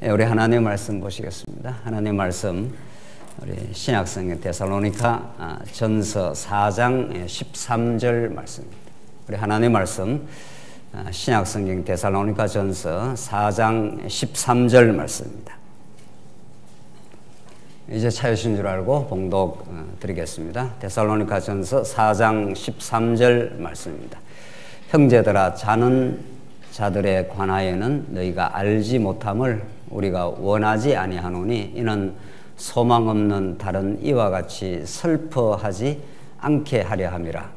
우리 하나님의 말씀 보시겠습니다. 하나님의 말씀 우리 신약성경 데살로니가 전서 4장 13절 말씀입니다. 우리 하나님의 말씀 신약성경 데살로니가 전서 4장 13절 말씀입니다. 이제 찾으신 줄 알고 봉독 드리겠습니다. 데살로니가 전서 4장 13절 말씀입니다. 형제들아, 자는 자들에 관하여는 너희가 알지 못함을 우리가 원하지 아니하노니 이는 소망 없는 다른 이와 같이 슬퍼하지 않게 하려 함이라.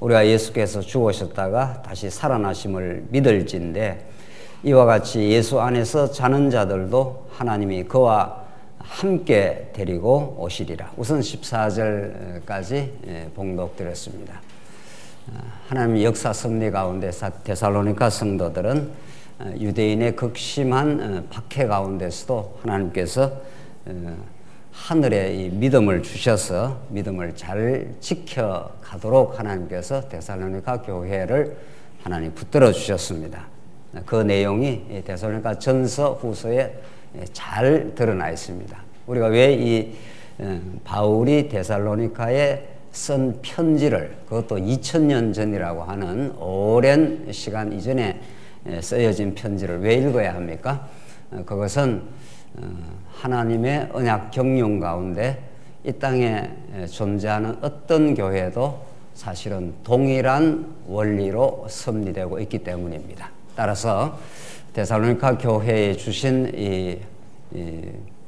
우리가 예수께서 죽으셨다가 다시 살아나심을 믿을진데 이와 같이 예수 안에서 자는 자들도 하나님이 그와 함께 데리고 오시리라. 우선 14절까지 봉독드렸습니다. 하나님의 역사 섭리 가운데 데살로니가 성도들은 유대인의 극심한 박해 가운데서도 하나님께서 하늘에 이 믿음을 주셔서 믿음을 잘 지켜가도록 하나님께서 데살로니가 교회를 하나님 붙들어 주셨습니다. 그 내용이 데살로니가 전서 후서에 잘 드러나 있습니다. 우리가 왜 이 바울이 데살로니가에 쓴 편지를, 그것도 2000년 전이라고 하는 오랜 시간 이전에 쓰여진 편지를 왜 읽어야 합니까? 그것은 하나님의 언약 경륜 가운데 이 땅에 존재하는 어떤 교회도 사실은 동일한 원리로 섭리되고 있기 때문입니다. 따라서 데살로니가 교회에 주신 이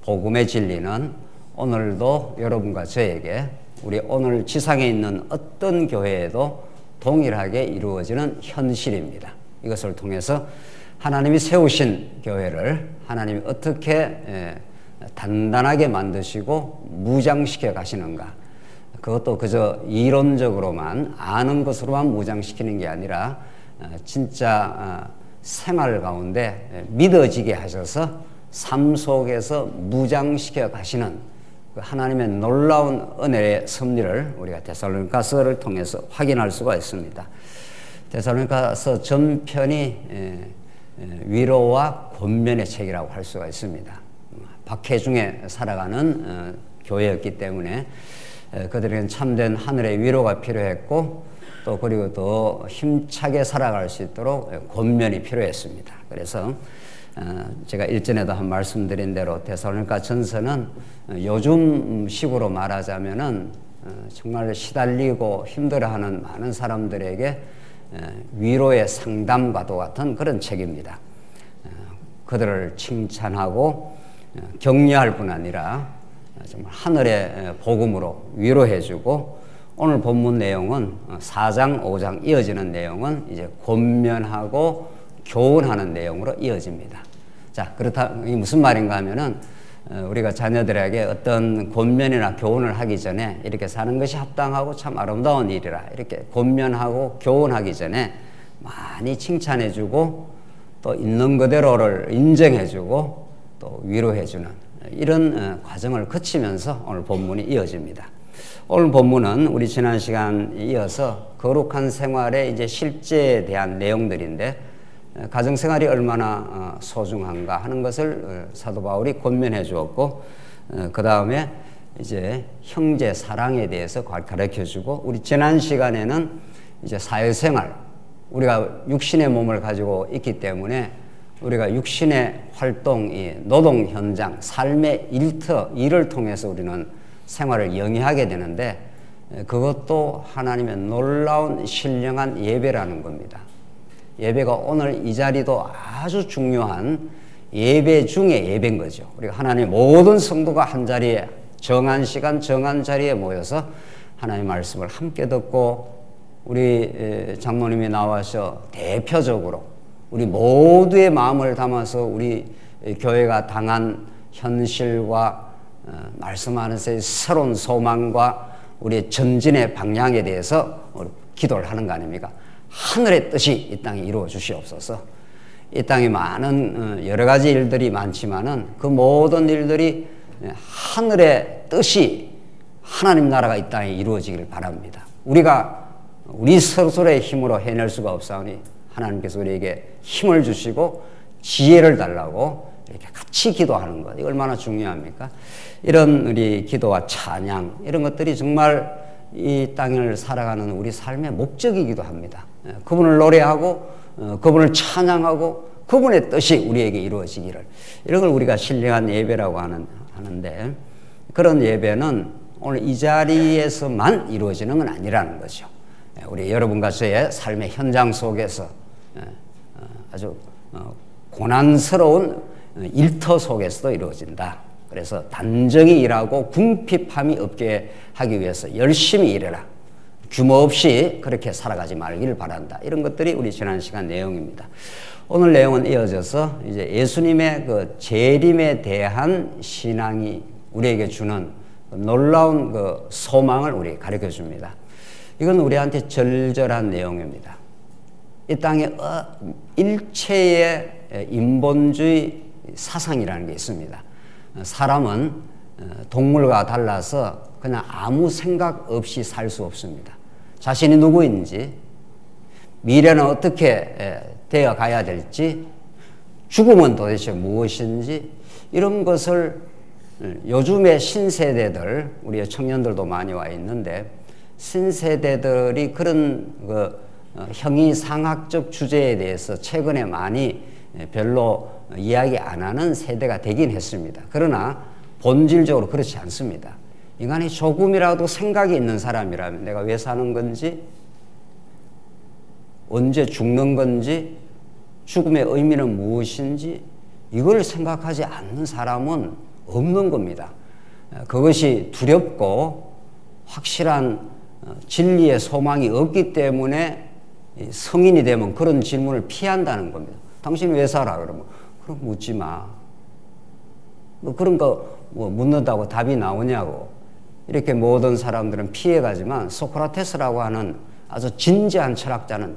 복음의 진리는 오늘도 여러분과 저에게 우리 오늘 지상에 있는 어떤 교회에도 동일하게 이루어지는 현실입니다. 이것을 통해서 하나님이 세우신 교회를 하나님이 어떻게 단단하게 만드시고 무장시켜 가시는가, 그것도 그저 이론적으로만 아는 것으로만 무장시키는 게 아니라 진짜 생활 가운데 믿어지게 하셔서 삶 속에서 무장시켜 가시는 하나님의 놀라운 은혜의 섭리를 우리가 데살로니가서를 통해서 확인할 수가 있습니다. 데살로니가서 전편이 위로와 권면의 책이라고 할 수가 있습니다. 박해 중에 살아가는 교회였기 때문에 그들에게는 참된 하늘의 위로가 필요했고 또 그리고 또 힘차게 살아갈 수 있도록 권면이 필요했습니다. 그래서 제가 일전에도 한 말씀드린 대로 데살로니가 전서는 요즘 식으로 말하자면은 정말 시달리고 힘들어하는 많은 사람들에게 위로의 상담과도 같은 그런 책입니다. 그들을 칭찬하고 격려할 뿐 아니라 정말 하늘의 복음으로 위로해주고, 오늘 본문 내용은 4장, 5장 이어지는 내용은 이제 권면하고 교훈하는 내용으로 이어집니다. 자, 그렇다, 이게 무슨 말인가 하면은 우리가 자녀들에게 어떤 권면이나 교훈을 하기 전에 이렇게 사는 것이 합당하고 참 아름다운 일이라 이렇게 권면하고 교훈하기 전에 많이 칭찬해주고 또 있는 그대로를 인정해주고 또 위로해주는 이런 과정을 거치면서 오늘 본문이 이어집니다. 오늘 본문은 우리 지난 시간 이어서 거룩한 생활의 이제 실제에 대한 내용들인데, 가정생활이 얼마나 소중한가 하는 것을 사도 바울이 권면해 주었고, 그 다음에 이제 형제 사랑에 대해서 가르쳐 주고, 우리 지난 시간에는 이제 사회생활, 우리가 육신의 몸을 가지고 있기 때문에 우리가 육신의 활동, 이 노동 현장, 삶의 일을 통해서 우리는 생활을 영위하게 되는데, 그것도 하나님의 놀라운 신령한 예배라는 겁니다. 예배가 오늘 이 자리도 아주 중요한 예배 중에 예배인 거죠. 우리가 하나님의 모든 성도가 한 자리에 정한 시간 정한 자리에 모여서 하나님의 말씀을 함께 듣고, 우리 장로님이 나와서 대표적으로 우리 모두의 마음을 담아서 우리 교회가 당한 현실과 말씀하는 새로운 소망과 우리의 전진의 방향에 대해서 기도를 하는 거 아닙니까? 하늘의 뜻이 이 땅에 이루어 주시옵소서. 이 땅에 많은 여러 가지 일들이 많지만은 그 모든 일들이 하늘의 뜻이, 하나님 나라가 이 땅에 이루어지기를 바랍니다. 우리가 우리 스스로의 힘으로 해낼 수가 없사오니 하나님께서 우리에게 힘을 주시고 지혜를 달라고 이렇게 같이 기도하는 것, 이거 얼마나 중요합니까? 이런 우리 기도와 찬양, 이런 것들이 정말 이 땅을 살아가는 우리 삶의 목적이기도 합니다. 그분을 노래하고 그분을 찬양하고 그분의 뜻이 우리에게 이루어지기를, 이런 걸 우리가 신령한 예배라고 하는데, 그런 예배는 오늘 이 자리에서만 이루어지는 건 아니라는 거죠. 우리 여러분과 저의 삶의 현장 속에서 아주 고난스러운 일터 속에서도 이루어진다. 그래서 단정히 일하고 궁핍함이 없게 하기 위해서 열심히 일해라. 규모 없이 그렇게 살아가지 말기를 바란다. 이런 것들이 우리 지난 시간 내용입니다. 오늘 내용은 이어져서 이제 예수님의 그 재림에 대한 신앙이 우리에게 주는 놀라운 그 소망을 우리 가르쳐 줍니다. 이건 우리한테 절절한 내용입니다. 이 땅에 일체의 인본주의 사상이라는 게 있습니다. 사람은 동물과 달라서 그냥 아무 생각 없이 살 수 없습니다. 자신이 누구인지, 미래는 어떻게 되어 가야 될지, 죽음은 도대체 무엇인지, 이런 것을 요즘의 신세대들, 우리 청년들도 많이 와 있는데, 신세대들이 그런 형이상학적 주제에 대해서 최근에 많이 별로 이야기 안 하는 세대가 되긴 했습니다. 그러나 본질적으로 그렇지 않습니다. 인간이 조금이라도 생각이 있는 사람이라면 내가 왜 사는 건지, 언제 죽는 건지, 죽음의 의미는 무엇인지, 이걸 생각하지 않는 사람은 없는 겁니다. 그것이 두렵고 확실한 진리의 소망이 없기 때문에 성인이 되면 그런 질문을 피한다는 겁니다. 당신 왜 살아? 그러면 그럼 묻지 마. 뭐 그런 거 뭐 묻는다고 답이 나오냐고. 이렇게 모든 사람들은 피해가지만 소크라테스라고 하는 아주 진지한 철학자는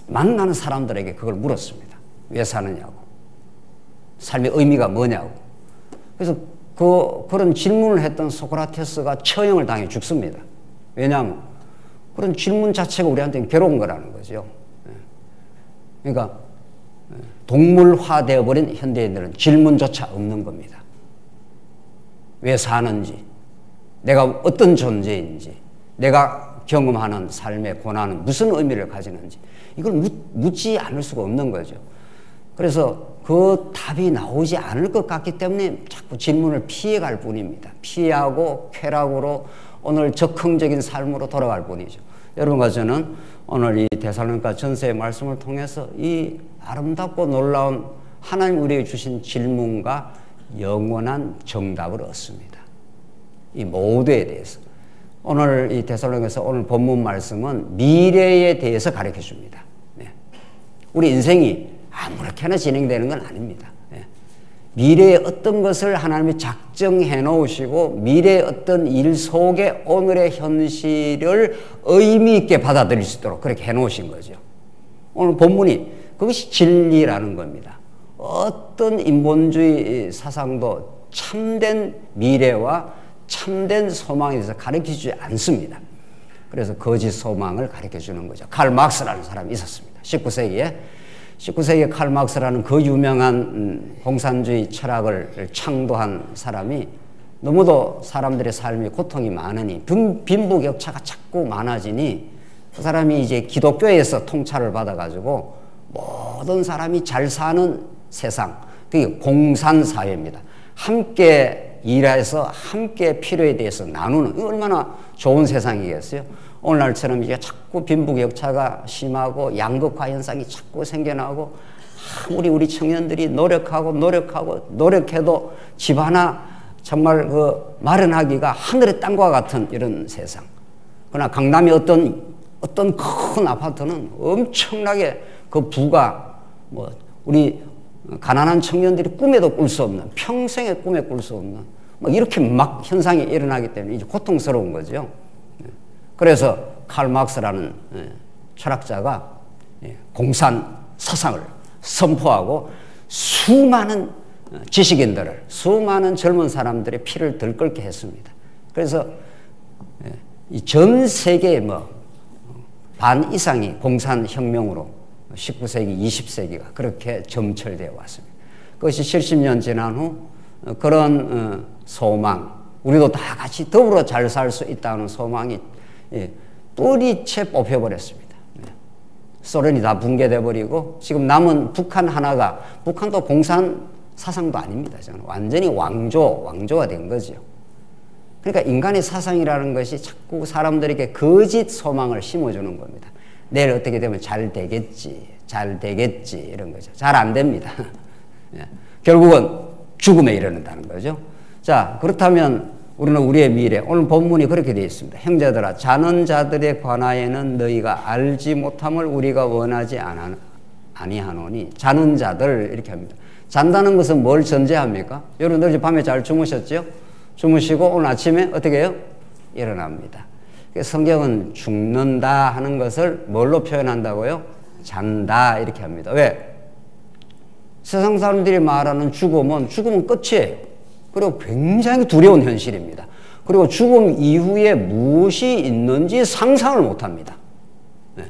만나는 사람들에게 그걸 물었습니다. 왜 사느냐고. 삶의 의미가 뭐냐고. 그래서 그런 질문을 했던 소크라테스가 처형을 당해 죽습니다. 왜냐하면 그런 질문 자체가 우리한테는 괴로운 거라는 거죠. 그러니까 동물화되어 버린 현대인들은 질문조차 없는 겁니다. 왜 사는지, 내가 어떤 존재인지, 내가 경험하는 삶의 고난은 무슨 의미를 가지는지, 이걸 묻지 않을 수가 없는 거죠. 그래서 그 답이 나오지 않을 것 같기 때문에 자꾸 질문을 피해갈 뿐입니다. 피하고 쾌락으로 오늘 적흥적인 삶으로 돌아갈 뿐이죠. 여러분과 저는 오늘 이 데살로니가 전서의 말씀을 통해서 이 아름답고 놀라운 하나님 우리에게 주신 질문과 영원한 정답을 얻습니다. 이 모두에 대해서. 오늘 이 데살로니가서 오늘 본문 말씀은 미래에 대해서 가르쳐 줍니다. 네. 우리 인생이 아무렇게나 진행되는 건 아닙니다. 네. 미래의 어떤 것을 하나님이 작정해 놓으시고 미래의 어떤 일 속에 오늘의 현실을 의미 있게 받아들일 수 있도록 그렇게 해 놓으신 거죠. 오늘 본문이 그것이 진리라는 겁니다. 어떤 인본주의 사상도 참된 미래와 참된 소망에 대해서 가르쳐주지 않습니다. 그래서 거짓 소망을 가르쳐주는 거죠. 칼 막스라는 사람이 있었습니다. 19세기에 칼 막스라는 그 유명한 공산주의 철학을 창도한 사람이 너무도 사람들의 삶에 고통이 많으니 빈부격차가 자꾸 많아지니 그 사람이 이제 기독교에서 통찰을 받아가지고 모든 사람이 잘 사는 세상, 그게 공산사회입니다. 함께 일해서 함께 필요에 대해서 나누는, 이거 얼마나 좋은 세상이겠어요? 오늘날처럼 이게 자꾸 빈부격차가 심하고 양극화 현상이 자꾸 생겨나고 아무리 우리 청년들이 노력해도 집 하나 정말 마련하기가 하늘의 땅과 같은 이런 세상. 그러나 강남의 어떤 큰 아파트는 엄청나게 그 부가 우리 가난한 청년들이 꿈에도 꿀 수 없는, 평생의 꿈에 꿀 수 없는 이렇게 막 현상이 일어나기 때문에 이제 고통스러운 거죠. 그래서 칼 막스라는 철학자가 공산 사상을 선포하고 수많은 지식인들을, 수많은 젊은 사람들의 피를 들끓게 했습니다. 그래서 전 세계의 반 이상이 공산혁명으로 19세기, 20세기가 그렇게 점철되어 왔습니다. 그것이 70년 지난 후 그런 소망, 우리도 다 같이 더불어 잘 살 수 있다는 소망이 뿌리채 뽑혀버렸습니다. 소련이 다 붕괴돼 버리고 지금 남은 북한 하나가, 북한도 공산 사상도 아닙니다. 저는 완전히 왕조가 된 거죠. 그러니까 인간의 사상이라는 것이 자꾸 사람들에게 거짓 소망을 심어주는 겁니다. 내일 어떻게 되면 잘 되겠지 이런 거죠. 잘 안 됩니다. 결국은 죽음에 이르는다는 거죠. 자, 그렇다면 우리는 우리의 미래, 오늘 본문이 그렇게 되어 있습니다. 형제들아, 자는 자들에 관하여는 너희가 알지 못함을 우리가 원하지 아니하노니. 자는 자들 이렇게 합니다. 잔다는 것은 뭘 전제합니까? 여러분들 어제 밤에 잘 주무셨죠? 주무시고 오늘 아침에 어떻게 해요? 일어납니다. 성경은 죽는다 하는 것을 뭘로 표현한다고요? 잔다 이렇게 합니다. 왜? 세상 사람들이 말하는 죽음은 끝이에요. 그리고 굉장히 두려운 현실입니다. 그리고 죽음 이후에 무엇이 있는지 상상을 못합니다. 네.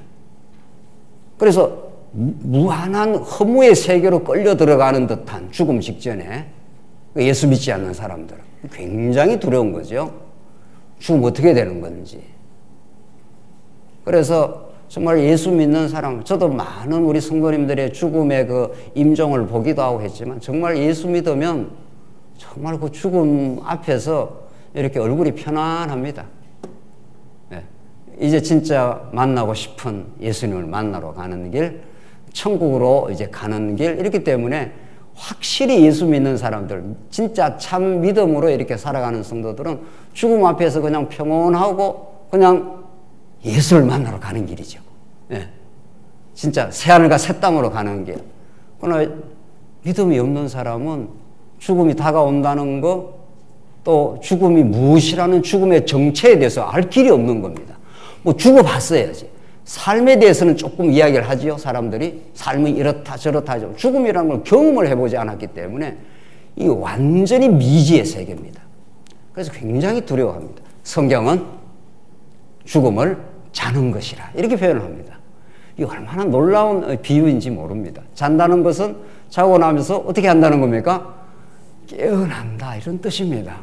그래서 무한한 허무의 세계로 끌려 들어가는 듯한 죽음 직전에 예수 믿지 않는 사람들은 굉장히 두려운 거죠. 죽으면 어떻게 되는 건지. 그래서 정말 예수 믿는 사람, 저도 많은 우리 성도님들의 죽음의 그 임종을 보기도 하고 했지만 정말 예수 믿으면 정말 그 죽음 앞에서 이렇게 얼굴이 편안합니다. 네. 이제 진짜 만나고 싶은 예수님을 만나러 가는 길, 천국으로 이제 가는 길, 이렇기 때문에 확실히 예수 믿는 사람들, 진짜 참 믿음으로 이렇게 살아가는 성도들은 죽음 앞에서 그냥 평온하고 그냥 예수를 만나러 가는 길이죠. 네. 진짜 새하늘과 새 땅으로 가는 길. 그러나 믿음이 없는 사람은 죽음이 다가온다는 거, 또 죽음이 무엇이라는 죽음의 정체에 대해서 알 길이 없는 겁니다. 뭐 죽어봤어야지. 삶에 대해서는 조금 이야기를 하지요, 사람들이. 삶이 이렇다 저렇다 하죠. 죽음이라는 걸 경험을 해보지 않았기 때문에 이 완전히 미지의 세계입니다. 그래서 굉장히 두려워합니다. 성경은 죽음을 자는 것이라 이렇게 표현을 합니다. 이 얼마나 놀라운 비유인지 모릅니다. 잔다는 것은 자고 나면서 어떻게 한다는 겁니까? 깨어난다 이런 뜻입니다.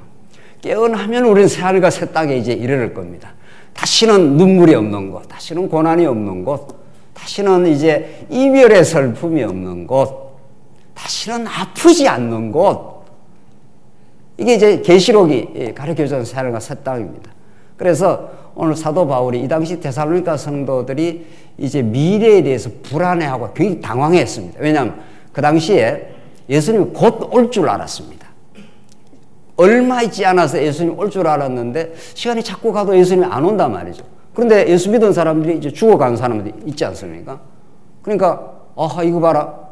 깨어나면 우리는 새하늘과 새 땅에 이제 이르를 겁니다. 다시는 눈물이 없는 곳, 다시는 고난이 없는 곳, 다시는 이제 이별의 슬픔이 없는 곳, 다시는 아프지 않는 곳. 이게 이제 계시록이 가르쳐주는 새하늘과 새 땅입니다. 그래서 오늘 사도 바울이 이 당시 데살로니가 성도들이 이제 미래에 대해서 불안해하고 굉장히 당황했습니다. 왜냐하면 그 당시에 예수님이 곧 올 줄 알았습니다. 얼마 있지 않아서 예수님 올 줄 알았는데 시간이 자꾸 가도 예수님이 안 온단 말이죠. 그런데 예수 믿은 사람들이 이제 죽어가는 사람들이 있지 않습니까? 그러니까 이거 봐라.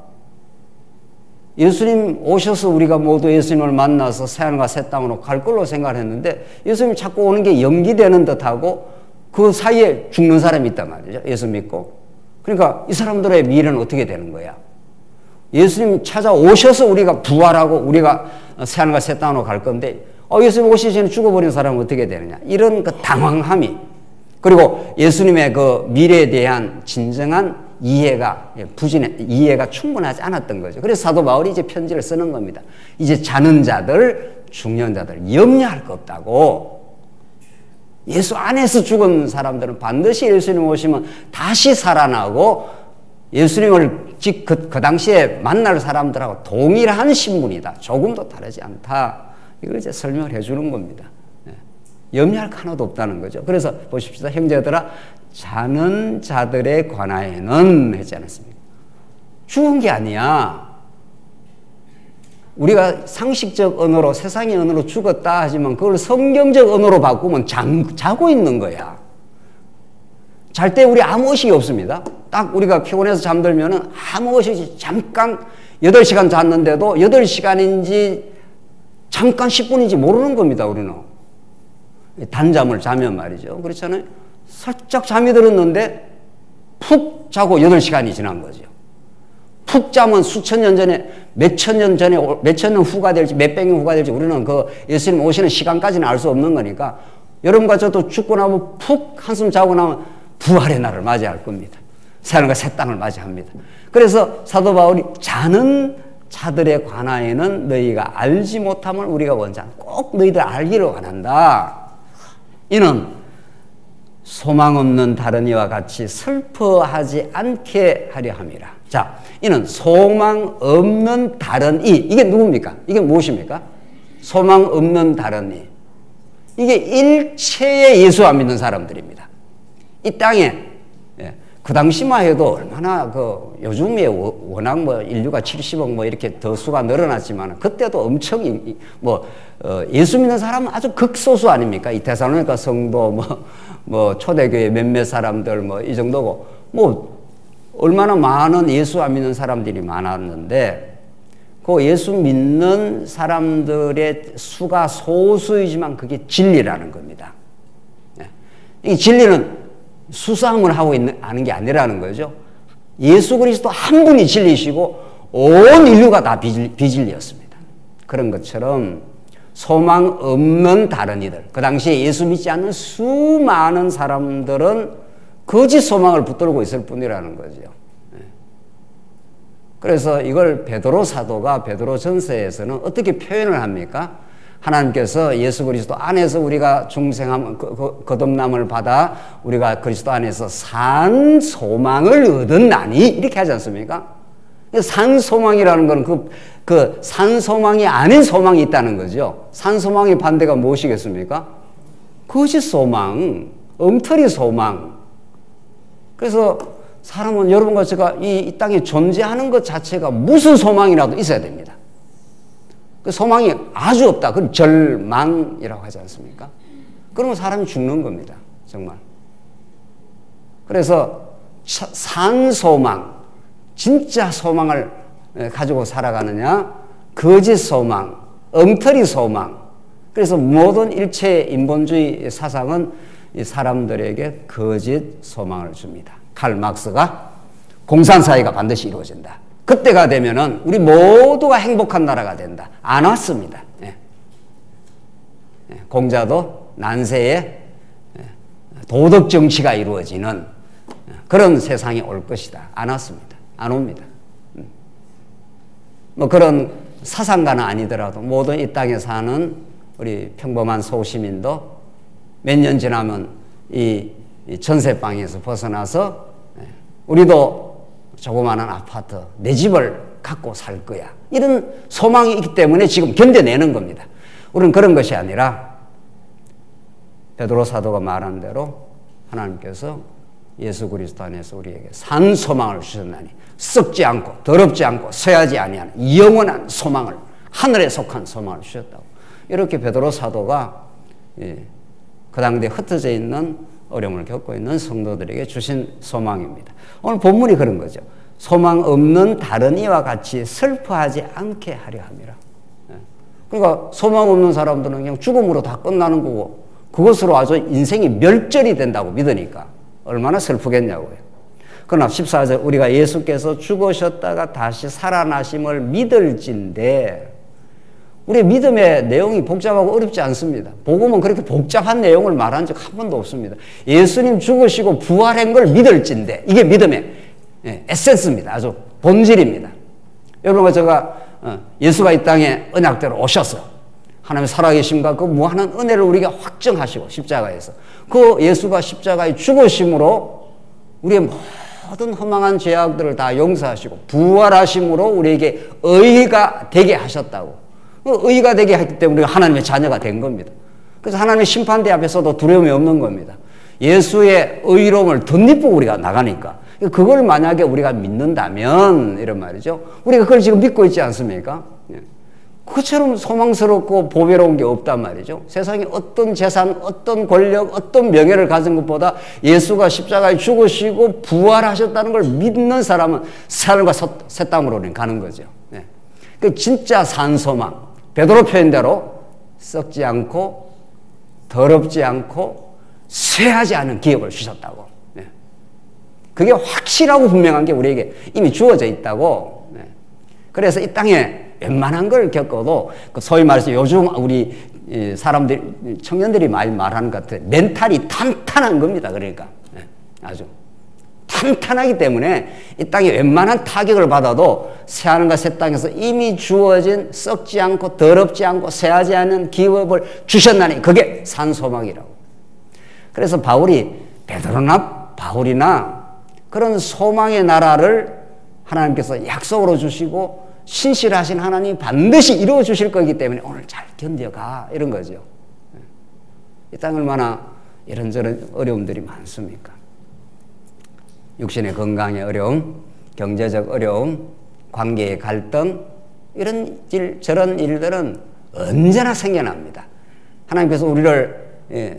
예수님 오셔서 우리가 모두 예수님을 만나서 새하늘과 새 땅으로 갈 걸로 생각을 했는데 예수님이 자꾸 오는 게 연기되는 듯하고 그 사이에 죽는 사람이 있단 말이죠. 예수 믿고. 그러니까 이 사람들의 미래는 어떻게 되는 거야? 예수님 찾아오셔서 우리가 부활하고 우리가 새하늘과 새 땅으로 갈 건데 예수님 오시기 전에 죽어버린 사람은 어떻게 되느냐? 이런 그 당황함이, 그리고 예수님의 그 미래에 대한 진정한 이해가 충분하지 않았던 거죠. 그래서 사도 바울이 이제 편지를 쓰는 겁니다. 이제 자는 자들, 죽는 자들 염려할 거 없다고. 예수 안에서 죽은 사람들은 반드시 예수님 오시면 다시 살아나고 예수님을 그 당시에 만날 사람들하고 동일한 신분이다. 조금도 다르지 않다. 이걸 이제 설명을 해주는 겁니다. 염려할 거 하나도 없다는 거죠. 그래서 보십시오. 형제들아, 자는 자들에 관하여는 했지 않았습니까? 죽은 게 아니야. 우리가 상식적 언어로, 세상의 언어로 죽었다 하지만 그걸 성경적 언어로 바꾸면 자고 있는 거야. 잘 때 우리 아무 의식이 없습니다. 딱 우리가 피곤해서 잠들면은 아무 의식이 잠깐 8시간 잤는데도 8시간인지 잠깐 10분인지 모르는 겁니다, 우리는. 단잠을 자면 말이죠. 그렇잖아요. 살짝 잠이 들었는데 푹 자고 8시간이 지난 거죠. 푹 자면 수천 년 전에, 몇천 년 전에, 몇천 년 후가 될지, 몇백 년 후가 될지 우리는 그 예수님 오시는 시간까지는 알 수 없는 거니까 여러분과 저도 죽고 나면 푹 한숨 자고 나면 부활의 날을 맞이할 겁니다. 새하늘과 새 땅을 맞이합니다. 그래서 사도 바울이 자는 자들에 관하여는 너희가 알지 못함을 우리가 원치 않아. 꼭 너희들 알기를 원한다. 이는 소망 없는 다른 이와 같이 슬퍼하지 않게 하려 함이라. 자, 이는 소망 없는 다른 이. 이게 누굽니까? 이게 무엇입니까? 소망 없는 다른 이. 이게 일체의 예수 안 믿는 사람들입니다. 이 땅에 그 당시만 해도 얼마나 요즘에 워낙 인류가 70억 이렇게 더 수가 늘어났지만 그때도 엄청 예수 믿는 사람은 아주 극소수 아닙니까? 이 데살로니가 성도 초대교회 몇몇 사람들 이 정도고 얼마나 많은 예수 안 믿는 사람들이 많았는데 그 예수 믿는 사람들의 수가 소수이지만 그게 진리라는 겁니다. 이 진리는 수싸움을 하는 게 아니라는 거죠. 예수 그리스도 한 분이 진리시고 온 인류가 다 비진리였습니다. 그런 것처럼 소망 없는 다른 이들, 그 당시에 예수 믿지 않는 수많은 사람들은 거짓 소망을 붙들고 있을 뿐이라는 거죠. 그래서 이걸 베드로 사도가 베드로 전서에서는 어떻게 표현을 합니까? 하나님께서 예수 그리스도 안에서 우리가 중생함, 거듭남을 받아 우리가 그리스도 안에서 산 소망을 얻었나니 이렇게 하지 않습니까? 산 소망이라는 건 그 산 소망이 아닌 소망이 있다는 거죠. 산 소망의 반대가 무엇이겠습니까? 거짓 소망, 엉터리 소망. 그래서 사람은 여러분과 제가 이 땅에 존재하는 것 자체가 무슨 소망이라도 있어야 됩니다. 그 소망이 아주 없다. 그건 절망이라고 하지 않습니까? 그러면 사람이 죽는 겁니다. 정말. 그래서 산 소망, 진짜 소망을 가지고 살아가느냐, 거짓 소망, 엉터리 소망. 그래서 모든 일체 인본주의 사상은 이 사람들에게 거짓 소망을 줍니다. 칼 막스가 공산사회가 반드시 이루어진다. 그때가 되면은 우리 모두가 행복한 나라가 된다. 안 왔습니다. 공자도 난세에 도덕 정치가 이루어지는 그런 세상이 올 것이다. 안 왔습니다. 안 옵니다. 그런 사상가는 아니더라도 모든 이 땅에 사는 우리 평범한 소시민도 몇 년 지나면 이 전세방에서 벗어나서 우리도 조그마한 아파트, 내 집을 갖고 살 거야. 이런 소망이 있기 때문에 지금 견뎌내는 겁니다. 우리는 그런 것이 아니라 베드로 사도가 말한 대로 하나님께서 예수 그리스도 안에서 우리에게 산 소망을 주셨나니 썩지 않고 더럽지 않고 쇠하지 아니하는 영원한 소망을, 하늘에 속한 소망을 주셨다고. 이렇게 베드로 사도가 그 당대에 흩어져 있는 어려움을 겪고 있는 성도들에게 주신 소망입니다. 오늘 본문이 그런 거죠. 소망 없는 다른 이와 같이 슬퍼하지 않게 하려 함이라. 그러니까 소망 없는 사람들은 그냥 죽음으로 다 끝나는 거고 그것으로 아주 인생이 멸절이 된다고 믿으니까 얼마나 슬프겠냐고요. 그러나 14절 우리가 예수께서 죽으셨다가 다시 살아나심을 믿을진데 우리의 믿음의 내용이 복잡하고 어렵지 않습니다. 복음은 그렇게 복잡한 내용을 말한 적 한 번도 없습니다. 예수님 죽으시고 부활한 걸 믿을진데 이게 믿음의 에센스입니다. 아주 본질입니다. 여러분과 제가 예수가 이 땅에 언약대로 오셔서 하나님의 살아계심과 그 무한한 은혜를 우리가 확정하시고 십자가에서 그 예수가 십자가에 죽으심으로 우리의 모든 허망한 죄악들을 다 용서하시고 부활하심으로 우리에게 의가 되게 하셨다고. 의가 되게 했기 때문에 우리가 하나님의 자녀가 된 겁니다. 그래서 하나님의 심판대 앞에서도 두려움이 없는 겁니다. 예수의 의로움을 덧입고 우리가 나가니까. 그걸 만약에 우리가 믿는다면 이런 말이죠. 우리가 그걸 지금 믿고 있지 않습니까? 그처럼 소망스럽고 보배로운 게 없단 말이죠. 세상에 어떤 재산, 어떤 권력, 어떤 명예를 가진 것보다 예수가 십자가에 죽으시고 부활하셨다는 걸 믿는 사람은 삶과 새 땅으로 가는 거죠. 그 진짜 산소망. 베드로 표현대로 썩지 않고 더럽지 않고 쇠하지 않은 기업을 주셨다고. 그게 확실하고 분명한 게 우리에게 이미 주어져 있다고. 그래서 이 땅에 웬만한 걸 겪어도 소위 말해서 요즘 우리 사람들, 청년들이 많이 말하는 것 같아요. 멘탈이 탄탄한 겁니다. 그러니까 아주 탄탄하기 때문에 이 땅에 웬만한 타격을 받아도 새하늘과 새 땅에서 이미 주어진 썩지 않고 더럽지 않고 쇠하지 않은 기업을 주셨나니 그게 산소망이라고. 그래서 베드로나 바울이나 그런 소망의 나라를 하나님께서 약속으로 주시고 신실하신 하나님이 반드시 이루어 주실 거기 때문에 오늘 잘 견뎌가 이런 거죠. 이 땅 얼마나 이런저런 어려움들이 많습니까? 육신의 건강의 어려움, 경제적 어려움, 관계의 갈등, 이런 저런 일들은 언제나 생겨납니다. 하나님께서 우리를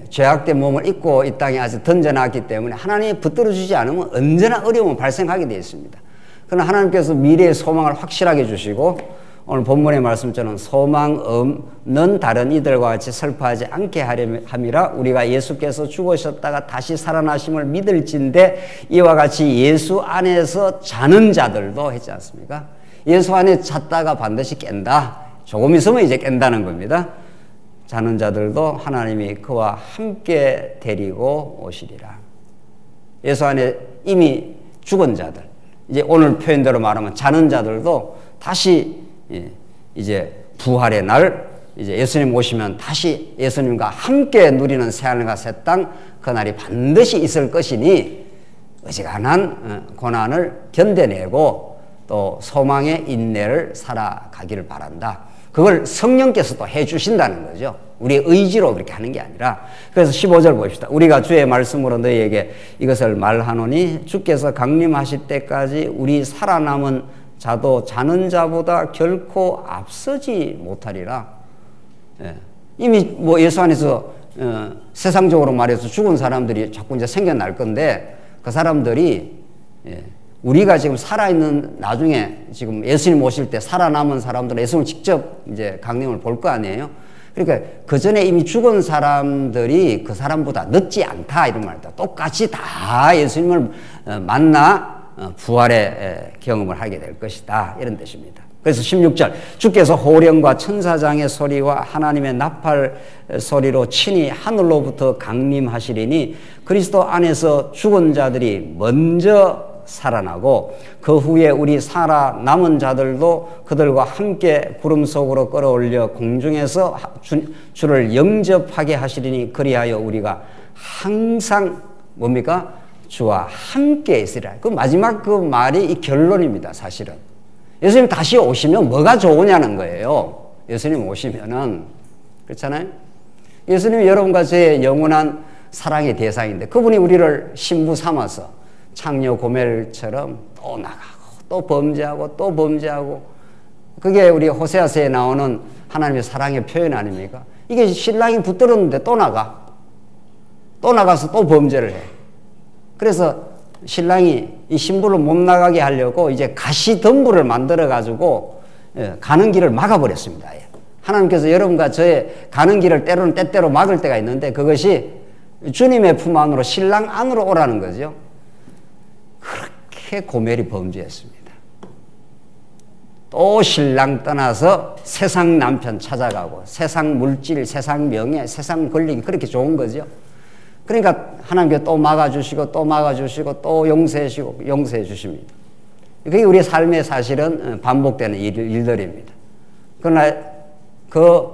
죄악된 몸을 입고 이 땅에 아직 던져놨기 때문에 하나님이 붙들어 주지 않으면 언제나 어려움은 발생하게 되어 있습니다. 그러나 하나님께서 미래의 소망을 확실하게 주시고 오늘 본문의 말씀처럼 소망 없는 다른 이들과 같이 슬퍼하지 않게 함이라 우리가 예수께서 죽으셨다가 다시 살아나심을 믿을진대 이와 같이 예수 안에서 자는 자들도 했지 않습니까? 예수 안에 잤다가 반드시 깬다. 조금 있으면 이제 깬다는 겁니다. 자는 자들도 하나님이 그와 함께 데리고 오시리라. 예수 안에 이미 죽은 자들, 이제 오늘 표현대로 말하면 자는 자들도 다시 이제 부활의 날, 이제 예수님 오시면 다시 예수님과 함께 누리는 새하늘과 새 땅, 그날이 반드시 있을 것이니 어지간한 고난을 견뎌내고 또 소망의 인내를 살아가기를 바란다. 그걸 성령께서 또 해주신다는 거죠. 우리의 의지로 그렇게 하는 게 아니라. 그래서 15절 봅시다. 우리가 주의 말씀으로 너희에게 이것을 말하노니 주께서 강림하실 때까지 우리 살아남은 자도 자는 자보다 결코 앞서지 못하리라. 이미 뭐 예수 안에서 세상적으로 말해서 죽은 사람들이 자꾸 이제 생겨날 건데 그 사람들이 우리가 지금 살아있는 나중에 지금 예수님 오실 때 살아남은 사람들은 예수님을 직접 이제 강림을 볼 거 아니에요. 그러니까 그 전에 이미 죽은 사람들이 그 사람보다 늦지 않다 이런 말이다. 똑같이 다 예수님을 만나 부활의 경험을 하게 될 것이다 이런 뜻입니다. 그래서 16절 주께서 호령과 천사장의 소리와 하나님의 나팔 소리로 친히 하늘로부터 강림하시리니 그리스도 안에서 죽은 자들이 먼저 살아나고 그 후에 우리 살아남은 자들도 그들과 함께 구름 속으로 끌어올려 공중에서 주를 영접하게 하시리니 그리하여 우리가 항상 뭡니까? 주와 함께 있으리라. 그 마지막 그 말이 이 결론입니다. 사실은 예수님 다시 오시면 뭐가 좋으냐는 거예요. 예수님 오시면은 그렇잖아요. 예수님이 여러분과 저의 영원한 사랑의 대상인데 그분이 우리를 신부 삼아서 창녀 고멜처럼 또 나가고 또 범죄하고 또 범죄하고 그게 우리 호세아서에 나오는 하나님의 사랑의 표현 아닙니까? 이게 신랑이 붙들었는데 또 나가서 또 범죄를 해. 그래서 신랑이 이 신부를 못 나가게 하려고 이제 가시덤불을 만들어 가지고 가는 길을 막아버렸습니다. 하나님께서 여러분과 저의 가는 길을 때로는 때때로 막을 때가 있는데 그것이 주님의 품 안으로 신랑 안으로 오라는 거죠. 그렇게 고멜이 범죄했습니다. 또 신랑 떠나서 세상 남편 찾아가고 세상 물질, 세상 명예, 세상 권력이 그렇게 좋은 거죠. 그러니까 하나님께서 또 막아주시고 또 막아주시고 또 용서해 주십니다. 그게 우리의 삶의 사실은 반복되는 일들입니다. 그러나 그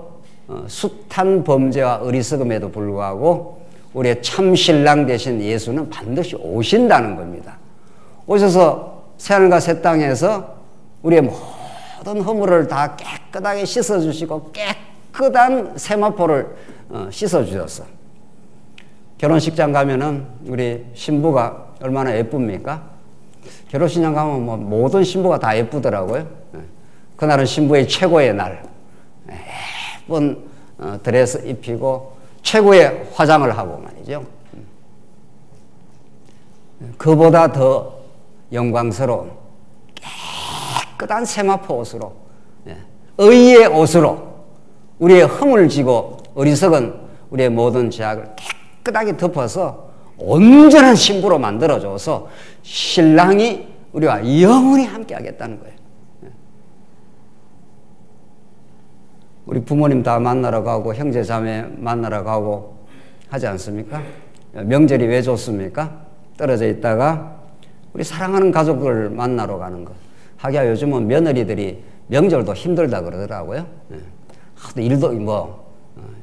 숱한 범죄와 어리석음에도 불구하고 우리의 참 신랑 되신 예수는 반드시 오신다는 겁니다. 오셔서 새하늘과 새 땅에서 우리의 모든 허물을 다 깨끗하게 씻어주시고 깨끗한 세마포를 씻어주셨어. 결혼식장 가면은 우리 신부가 얼마나 예쁩니까? 결혼식장 가면 뭐 모든 신부가 다 예쁘더라고요. 그날은 신부의 최고의 날. 예쁜 드레스 입히고 최고의 화장을 하고 말이죠. 그보다 더 영광스러운 깨끗한 세마포 옷으로 의의 옷으로 우리의 흠을 지고 어리석은 우리의 모든 죄악을 깨끗하게 덮어서 온전한 신부로 만들어줘서 신랑이 우리와 영원히 함께 하겠다는 거예요. 우리 부모님 다 만나러 가고 형제 자매 만나러 가고 하지 않습니까? 명절이 왜 좋습니까? 떨어져 있다가 우리 사랑하는 가족을 만나러 가는 것. 하기야 요즘은 며느리들이 명절도 힘들다 그러더라고요. 일도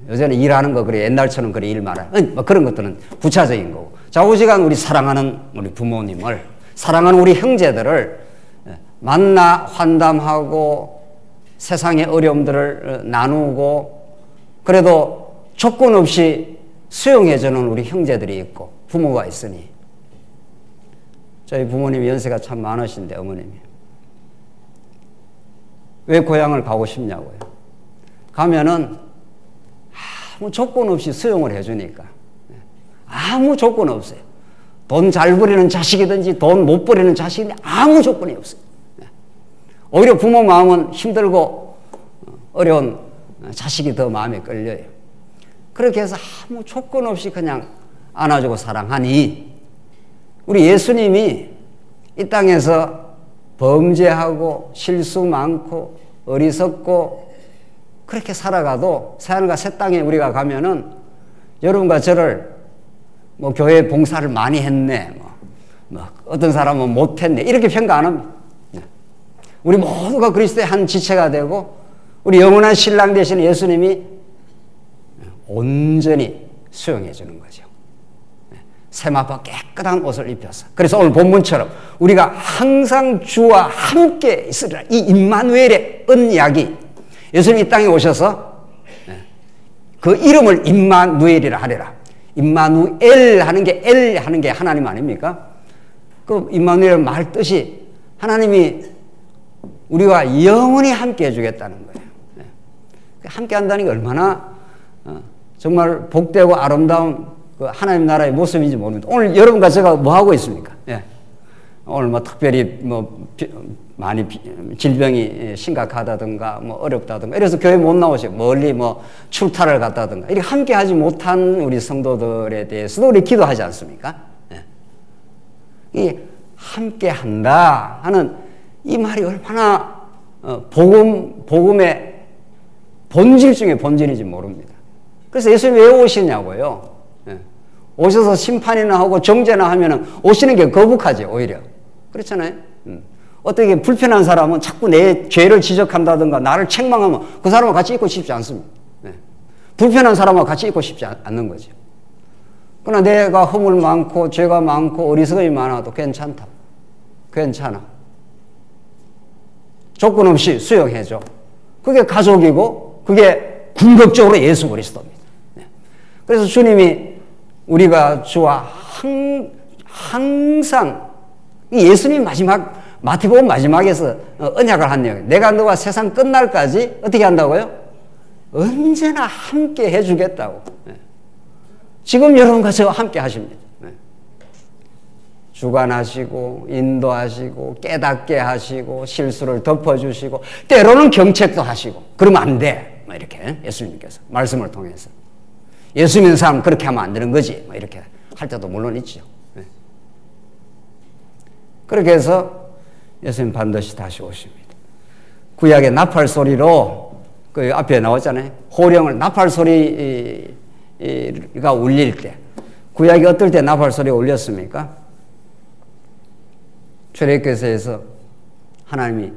요새는 일하는 거 그래 옛날처럼 그래 일 많아요. 뭐 그런 것들은 부차적인 거고. 좌우지간 우리 사랑하는 우리 부모님을, 사랑하는 우리 형제들을 만나 환담하고 세상의 어려움들을 나누고, 그래도 조건 없이 수용해주는 우리 형제들이 있고 부모가 있으니. 저희 부모님이 연세가 참 많으신데 어머님이 왜 고향을 가고 싶냐고요. 가면은 아무 조건 없이 수용을 해주니까. 아무 조건 없어요. 돈 잘 버리는 자식이든지 돈 못 버리는 자식이든지 아무 조건이 없어요. 오히려 부모 마음은 힘들고 어려운 자식이 더 마음에 끌려요. 그렇게 해서 아무 조건 없이 그냥 안아주고 사랑하니, 우리 예수님이 이 땅에서 범죄하고 실수 많고 어리석고 그렇게 살아가도 새하늘과 새 땅에 우리가 가면은 여러분과 저를 뭐 교회 봉사를 많이 했네, 뭐 어떤 사람은 못했네, 이렇게 평가 안 합니다. 우리 모두가 그리스도의 한 지체가 되고 우리 영원한 신랑 되신 예수님이 온전히 수용해 주는 거죠. 세마포 깨끗한 옷을 입혀서. 그래서 오늘 본문처럼 우리가 항상 주와 함께 있으리라, 이 임마누엘의 언약이, 예수님이 이 땅에 오셔서 그 이름을 임마누엘이라 하리라. 임마누엘 하는 게 엘 하는 게 하나님 아닙니까? 그 임마누엘 말 뜻이 하나님이 우리와 영원히 함께 해주겠다는 거예요. 함께 한다는 게 얼마나 정말 복되고 아름다운 그 하나님 나라의 모습인지 모릅니다. 오늘 여러분과 제가 뭐 하고 있습니까? 오늘 뭐 특별히 많이 질병이 심각하다든가 뭐 어렵다든가 이래서 교회 못 나오시고 멀리 뭐 출타를 갔다든가 이렇게 함께 하지 못한 우리 성도들에 대해서도 우리 기도하지 않습니까? 이 함께 한다 하는 이 말이 얼마나 복음의 본질 중에 본질인지 모릅니다. 그래서 예수님이 왜 오시냐고요? 오셔서 심판이나 하고 정죄나 하면은 오시는 게 거북하지, 오히려. 그렇잖아요? 어떻게 불편한 사람은 자꾸 내 죄를 지적한다든가 나를 책망하면 그 사람과 같이 있고 싶지 않습니다. 불편한 사람과 같이 있고 싶지 않는 거죠. 그러나 내가 허물 많고 죄가 많고 어리석음이 많아도 괜찮다. 괜찮아. 조건 없이 수용해줘. 그게 가족이고 그게 궁극적으로 예수 그리스도입니다. 그래서 주님이 우리가 주와 항상, 예수님 마지막 마태복음 마지막에서 언약을 한 내용, 내가 너와 세상 끝날까지 어떻게 한다고요? 언제나 함께 해주겠다고. 지금 여러분과 저와 함께 하십니다. 주관하시고 인도하시고 깨닫게 하시고 실수를 덮어주시고 때로는 경책도 하시고 그러면 안 돼, 뭐 이렇게 예수님께서 말씀을 통해서. 예수 믿는 사람 그렇게 하면 안 되는 거지, 뭐 이렇게 할 때도 물론 있죠. 그렇게 해서 예수님 반드시 다시 오십니다. 구약의 나팔 소리로, 그 앞에 나왔잖아요. 호령을, 나팔 소리가 울릴 때, 구약이 어떨 때 나팔 소리가 울렸습니까? 출애굽기에서 하나님이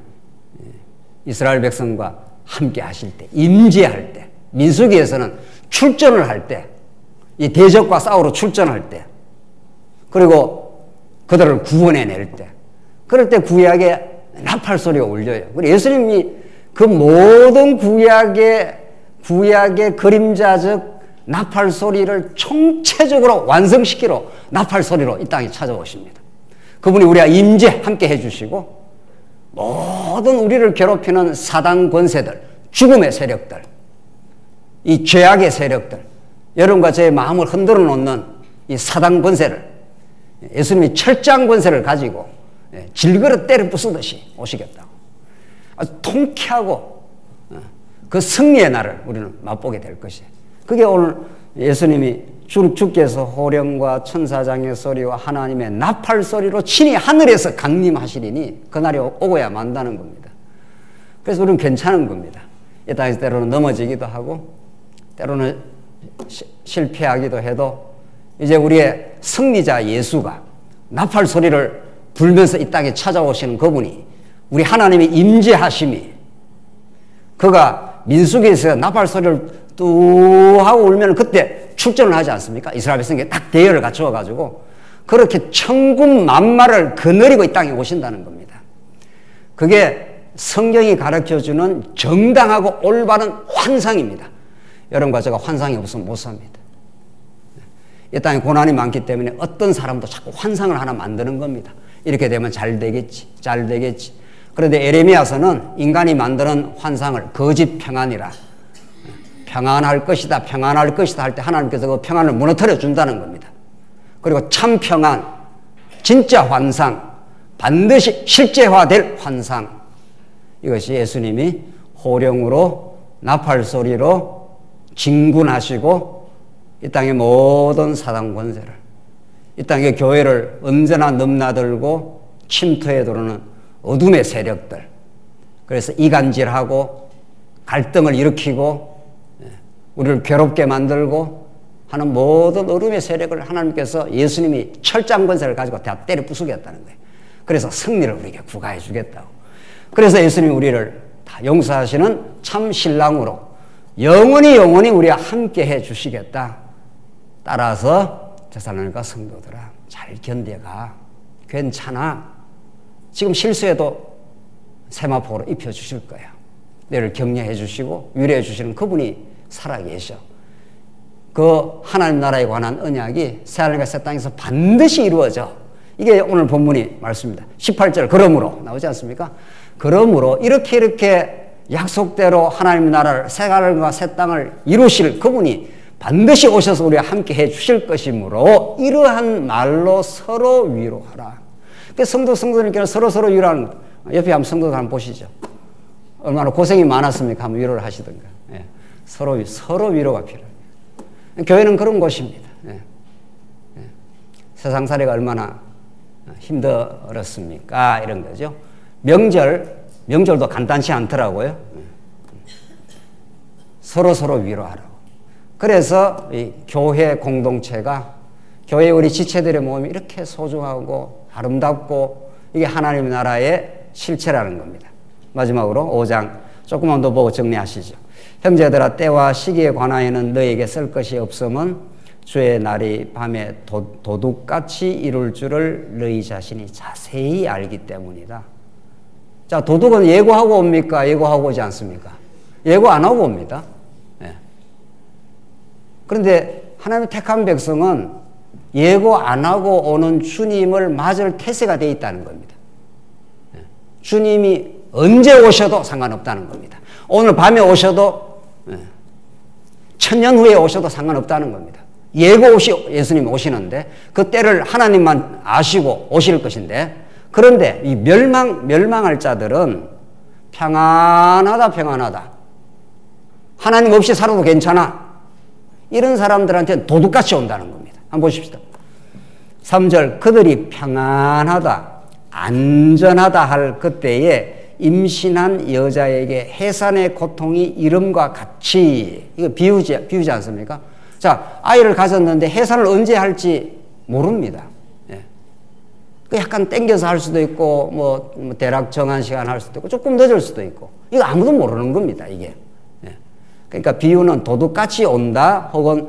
이스라엘 백성과 함께 하실 때, 임재할 때, 민수기에서는 출전을 할 때, 이 대적과 싸우러 출전할 때, 그리고 그들을 구원해낼 때, 그럴 때 구약에 나팔 소리가 울려요. 그리고 예수님이 그 모든 구약의 그림자적 나팔 소리를 총체적으로 완성시키러 나팔 소리로 이 땅에 찾아오십니다. 그분이 우리와 임재 함께 해주시고 모든 우리를 괴롭히는 사단 권세들, 죽음의 세력들, 이 죄악의 세력들, 여러분과 저의 마음을 흔들어 놓는 이 사단 권세를 예수님이 철장 권세를 가지고 질그릇 때려 부수듯이 오시겠다고. 아주 통쾌하고 그 승리의 날을 우리는 맛보게 될 것이에요. 그게 오늘 예수님이 주께서 호령과 천사장의 소리와 하나님의 나팔 소리로 친히 하늘에서 강림하시리니 그날이 오고야 만다는 겁니다. 그래서 우리는 괜찮은 겁니다. 이 땅에서 때로는 넘어지기도 하고 때로는 실패하기도 해도 이제 우리의 승리자 예수가 나팔 소리를 불면서 이 땅에 찾아오시는 그분이, 우리 하나님의 임재하심이, 그가 민수기에서 나팔 소리를 뚜 하고 울면 그때 출전을 하지 않습니까? 이스라엘 백성에게 딱 대열을 갖추어가지고 그렇게 천군 만마를 거느리고 이 땅에 오신다는 겁니다. 그게 성경이 가르쳐주는 정당하고 올바른 환상입니다. 여러분과 제가 환상이 없으면 못 삽니다. 이 땅에 고난이 많기 때문에 어떤 사람도 자꾸 환상을 하나 만드는 겁니다. 이렇게 되면 잘 되겠지, 잘 되겠지. 그런데 에레미야서는 인간이 만드는 환상을 거짓 평안이라, 평안할 것이다, 평안할 것이다 할 때 하나님께서 그 평안을 무너뜨려 준다는 겁니다. 그리고 참 평안, 진짜 환상, 반드시 실제화될 환상, 이것이 예수님이 호령으로 나팔 소리로 진군하시고 이 땅의 모든 사단 권세를, 이 땅의 교회를 언제나 넘나들고 침투해 들어오는 어둠의 세력들, 그래서 이간질하고 갈등을 일으키고 우리를 괴롭게 만들고 하는 모든 어둠의 세력을 하나님께서, 예수님이 철장 권세를 가지고 다 때려 부수겠다는 거예요. 그래서 승리를 우리에게 구가해 주겠다고. 그래서 예수님이 우리를 다 용서하시는 참 신랑으로 영원히 우리와 함께 해 주시겠다. 따라서 제사장과 성도들아, 잘 견뎌가. 괜찮아. 지금 실수해도 세마포로 입혀주실 거야. 너를 격려해 주시고 위로해 주시는 그분이 살아계셔. 그 하나님 나라에 관한 언약이 새하늘과 새 땅에서 반드시 이루어져. 이게 오늘 본문이 말씀입니다. 18절 그러므로 나오지 않습니까? 그러므로 이렇게 약속대로 하나님 나라를, 새하늘과 새 땅을 이루실 그분이 반드시 오셔서 우리와 함께 해 주실 것이므로 이러한 말로 서로 위로하라. 성도님께는 서로 위로하는 거. 옆에 한번 성도들 한번 보시죠. 얼마나 고생이 많았습니까? 한번 위로를 하시던가. 예. 서로 위로가 필요해요. 교회는 그런 곳입니다. 예. 예. 세상살이가 얼마나 힘들었습니까? 이런 거죠. 명절도 간단치 않더라고요. 서로 위로하라고. 그래서 이 교회 공동체가, 교회 우리 지체들의 모임이 이렇게 소중하고 아름답고 이게 하나님 나라의 실체라는 겁니다. 마지막으로 5장 조금만 더 보고 정리하시죠. 형제들아, 때와 시기에 관하여는 너에게 쓸 것이 없음은 주의 날이 밤에 도둑같이 이룰 줄을 너희 자신이 자세히 알기 때문이다. 자, 도둑은 예고하고 옵니까? 예고하고 오지 않습니까? 예고 안 하고 옵니다. 네. 그런데 하나님의 택한 백성은 예고 안 하고 오는 주님을 맞을 태세가 되어 있다는 겁니다. 네. 주님이 언제 오셔도 상관없다는 겁니다. 오늘 밤에 오셔도, 네. 1000년 후에 오셔도 상관없다는 겁니다. 예고 예수님이 오시는데 그 때를 하나님만 아시고 오실 것인데, 그런데 이 멸망할 자들은 평안하다. 하나님 없이 살아도 괜찮아. 이런 사람들한테는 도둑같이 온다는 겁니다. 한번 보십시다. 3절 그들이 평안하다, 안전하다 할 그때에 임신한 여자에게 해산의 고통이 이름과 같이, 이거 비유지 않습니까? 자, 아이를 가졌는데 해산을 언제 할지 모릅니다. 예. 약간 땡겨서 할 수도 있고, 뭐 대략 정한 시간 할 수도 있고, 조금 늦을 수도 있고, 이거 아무도 모르는 겁니다, 이게. 예. 그러니까 비유는 도둑같이 온다, 혹은,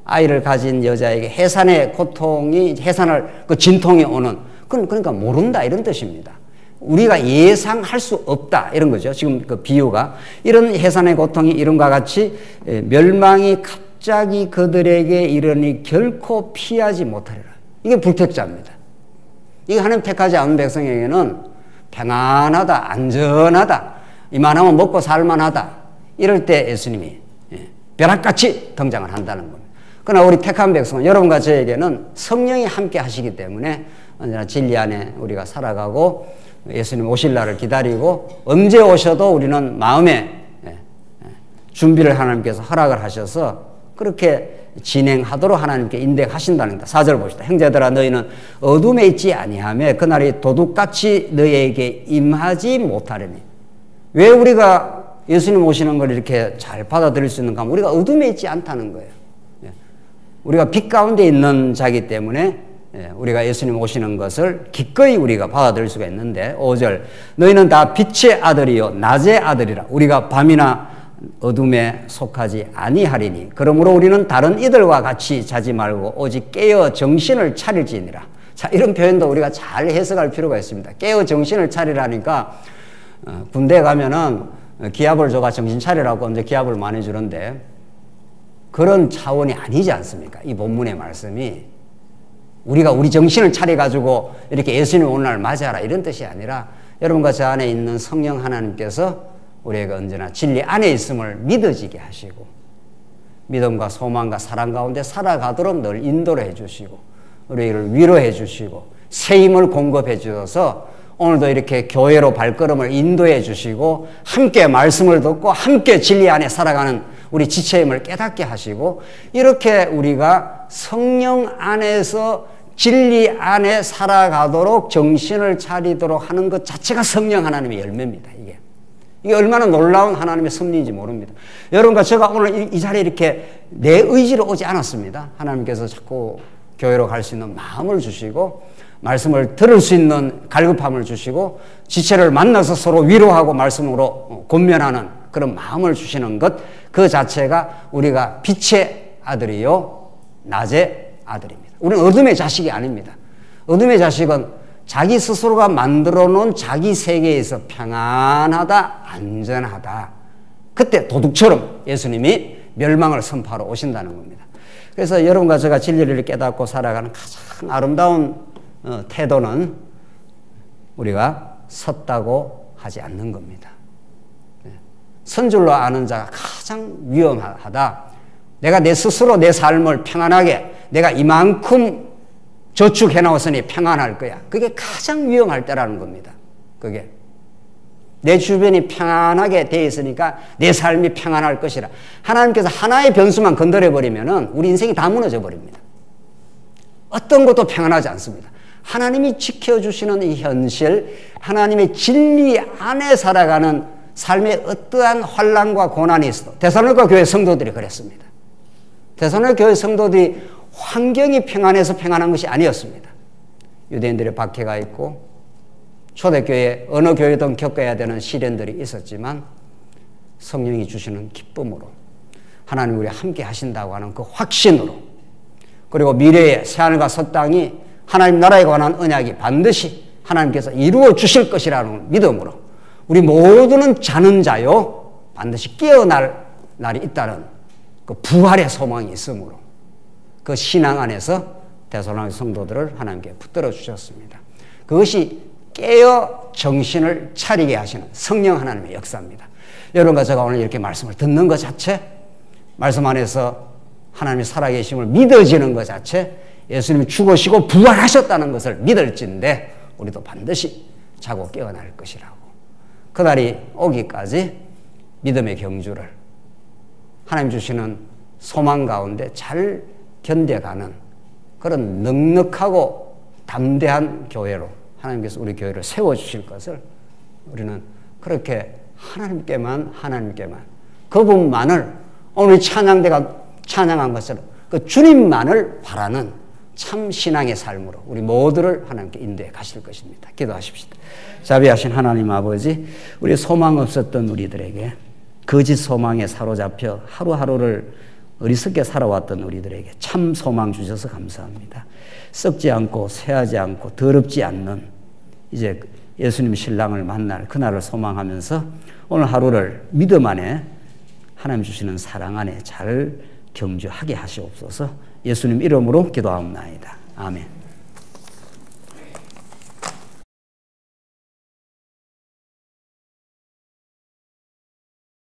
아이를 가진 여자에게 해산의 고통이, 해산할 그 진통이 오는, 그러니까 모른다, 이런 뜻입니다. 우리가 예상할 수 없다, 이런 거죠. 지금 그 비유가. 이런 해산의 고통이 이름과 같이 멸망이 갑자기 그들에게 이르니 결코 피하지 못하리라. 이게 불택자입니다. 이게 하나님 택하지 않은 백성에게는 평안하다, 안전하다, 이만하면 먹고 살만하다, 이럴 때 예수님이 벼락같이 등장을 한다는 겁니다. 그러나 우리 택한 백성은, 여러분과 저에게는 성령이 함께 하시기 때문에 언제나 진리 안에 우리가 살아가고 예수님 오실 날을 기다리고, 언제 오셔도 우리는 마음에 준비를 하나님께서 허락을 하셔서 그렇게 진행하도록 하나님께 인도하신다는 겁니다. 4절 봅시다. 형제들아, 너희는 어둠에 있지 아니하며 그날이 도둑같이 너희에게 임하지 못하려니. 왜 우리가 예수님 오시는 걸 이렇게 잘 받아들일 수 있는가 하면 우리가 어둠에 있지 않다는 거예요. 우리가 빛 가운데 있는 자이기 때문에 우리가 예수님 오시는 것을 기꺼이 우리가 받아들일 수가 있는데 5절 너희는 다 빛의 아들이요 낮의 아들이라 우리가 밤이나 어둠에 속하지 아니하리니 그러므로 우리는 다른 이들과 같이 자지 말고 오직 깨어 정신을 차릴지니라. 자, 이런 표현도 우리가 잘 해석할 필요가 있습니다. 깨어 정신을 차리라니까 군대에 가면은 기합을 줘가 정신 차리라고 이제 기합을 많이 주는데 그런 차원이 아니지 않습니까? 이 본문의 말씀이 우리가 우리 정신을 차려가지고 이렇게 예수님 오늘 날 맞이하라 이런 뜻이 아니라 여러분과 저 안에 있는 성령 하나님께서 우리에게 언제나 진리 안에 있음을 믿어지게 하시고 믿음과 소망과 사랑 가운데 살아가도록 늘 인도를 해주시고 우리를 위로해 주시고 새 힘을 공급해 주셔서 오늘도 이렇게 교회로 발걸음을 인도해 주시고 함께 말씀을 듣고 함께 진리 안에 살아가는 우리 지체의 힘을 깨닫게 하시고 이렇게 우리가 성령 안에서 진리 안에 살아가도록 정신을 차리도록 하는 것 자체가 성령 하나님의 열매입니다. 이게 얼마나 놀라운 하나님의 섭리인지 모릅니다. 여러분과 제가 오늘 이 자리에 이렇게 내 의지로 오지 않았습니다. 하나님께서 자꾸 교회로 갈 수 있는 마음을 주시고 말씀을 들을 수 있는 갈급함을 주시고 지체를 만나서 서로 위로하고 말씀으로 권면하는 그런 마음을 주시는 것 그 자체가 우리가 빛의 아들이요 낮의 아들입니다. 우리는 어둠의 자식이 아닙니다. 어둠의 자식은 자기 스스로가 만들어 놓은 자기 세계에서 평안하다 안전하다 그때 도둑처럼 예수님이 멸망을 선포하러 오신다는 겁니다. 그래서 여러분과 제가 진리를 깨닫고 살아가는 가장 아름다운 태도는 우리가 섰다고 하지 않는 겁니다. 선줄로 아는 자가 가장 위험하다. 내가 내 스스로 내 삶을 평안하게 내가 이만큼 저축해 나왔으니 평안할 거야. 그게 가장 위험할 때라는 겁니다. 그게 내 주변이 평안하게 돼 있으니까 내 삶이 평안할 것이라. 하나님께서 하나의 변수만 건드려버리면 우리 인생이 다 무너져 버립니다. 어떤 것도 평안하지 않습니다. 하나님이 지켜주시는 이 현실, 하나님의 진리 안에 살아가는 삶에 어떠한 환난과 고난이 있어도 데살로니가 교회 성도들이 그랬습니다. 데살로니가 교회 성도들이 환경이 평안해서 평안한 것이 아니었습니다. 유대인들의 박해가 있고 초대교회 어느 교회든 겪어야 되는 시련들이 있었지만 성령이 주시는 기쁨으로 하나님 우리 함께 하신다고 하는 그 확신으로 그리고 미래의 새하늘과 새 땅이 하나님 나라에 관한 언약이 반드시 하나님께서 이루어 주실 것이라는 믿음으로 우리 모두는 자는 자요 반드시 깨어날 날이 있다는 그 부활의 소망이 있으므로 그 신앙 안에서 데살로니가 성도들을 하나님께 붙들어 주셨습니다. 그것이 깨어 정신을 차리게 하시는 성령 하나님의 역사입니다. 여러분과 제가 오늘 이렇게 말씀을 듣는 것 자체, 말씀 안에서 하나님이 살아계심을 믿어지는 것 자체, 예수님이 죽으시고 부활하셨다는 것을 믿을진데 우리도 반드시 자고 깨어날 것이라고. 그날이 오기까지 믿음의 경주를 하나님 주시는 소망 가운데 잘 견뎌가는 그런 넉넉하고 담대한 교회로 하나님께서 우리 교회를 세워주실 것을 우리는 그렇게 하나님께만 그분만을 오늘 찬양대가 찬양한 것처럼 그 주님만을 바라는 참 신앙의 삶으로 우리 모두를 하나님께 인도해 가실 것입니다. 기도하십시다. 자비하신 하나님 아버지, 우리 소망 없었던 우리들에게 거짓 소망에 사로잡혀 하루하루를 어리석게 살아왔던 우리들에게 참 소망 주셔서 감사합니다. 썩지 않고 쇠하지 않고 더럽지 않는 이제 예수님 신랑을 만날 그날을 소망하면서 오늘 하루를 믿음 안에 하나님 주시는 사랑 안에 잘 경주하게 하시옵소서. 예수님 이름으로 기도하옵나이다. 아멘.